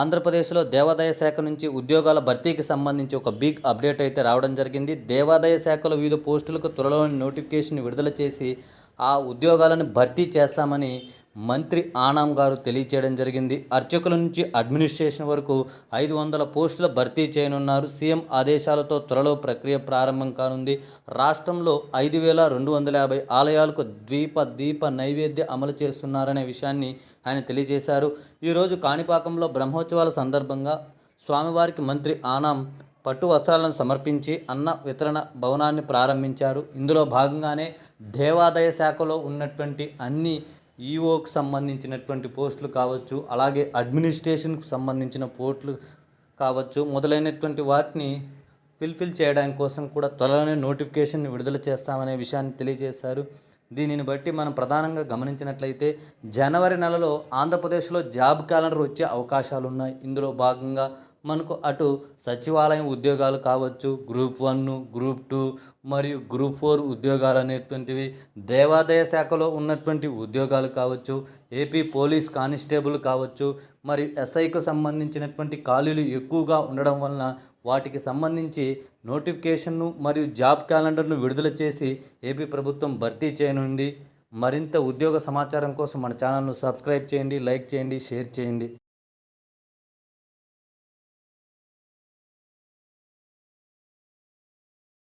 ఆంధ్రప్రదేశ్లో దేవాదాయ శాఖ నుంచి ఉద్యోగాల భర్తీకి సంబంధించి ఒక బిగ్ అప్డేట్ అయితే రావడం జరిగింది. దేవాదాయ శాఖలో వివిధ పోస్టులకు త్వరలోనే నోటిఫికేషన్ విడుదల చేసి ఆ ఉద్యోగాలను భర్తీ చేస్తామని మంత్రి ఆనాం గారు తెలియచేయడం జరిగింది. అర్చకుల నుంచి అడ్మినిస్ట్రేషన్ వరకు 500 పోస్టుల భర్తీ చేయనున్నారు. సీఎం ఆదేశాలతో త్వరలో ప్రక్రియ ప్రారంభం కానుంది. రాష్ట్రంలో 5250 ఆలయాలకు దీప నైవేద్య అమలు చేస్తున్నారనే విషయాన్ని ఆయన తెలియజేశారు. ఈరోజు కాణిపాకంలో బ్రహ్మోత్సవాల సందర్భంగా స్వామివారికి మంత్రి ఆనాం పట్టు వస్త్రాలను సమర్పించి అన్న వితరణ భవనాన్ని ప్రారంభించారు. ఇందులో భాగంగానే దేవాదాయ శాఖలో ఉన్నటువంటి అన్ని ఈఓకు సంబంధించినటువంటి పోస్టులు కావచ్చు, అలాగే అడ్మినిస్ట్రేషన్కు సంబంధించిన పోస్టులు కావచ్చు, మొదలైనటువంటి వాటిని ఫిల్ఫిల్ చేయడానికి కోసం కూడా త్వరలోనే నోటిఫికేషన్ విడుదల చేస్తామనే విషయాన్ని తెలియజేశారు. దీనిని బట్టి మనం ప్రధానంగా గమనించినట్లయితే జనవరి నెలలో ఆంధ్రప్రదేశ్లో జాబ్ క్యాలెండర్ వచ్చే అవకాశాలు ఉన్నాయి. ఇందులో భాగంగా మనకు అటు సచివాలయం ఉద్యోగాలు కావచ్చు, గ్రూప్ 1, గ్రూప్ 2 మరియు గ్రూప్ 4 ఉద్యోగాలు అనేటువంటివి, దేవాదాయ శాఖలో ఉన్నటువంటి ఉద్యోగాలు కావచ్చు, ఏపీ పోలీస్ కానిస్టేబుల్ కావచ్చు, మరియు ఎస్ఐకు సంబంధించినటువంటి ఖాళీలు ఎక్కువగా ఉండడం వలన వాటికి సంబంధించి నోటిఫికేషన్ను మరియు జాబ్ క్యాలెండర్ను విడుదల చేసి ఏపీ ప్రభుత్వం భర్తీ చేయనుంది. మరింత ఉద్యోగ సమాచారం కోసం మన ఛానల్ను సబ్స్క్రైబ్ చేయండి, లైక్ చేయండి, షేర్ చేయండి.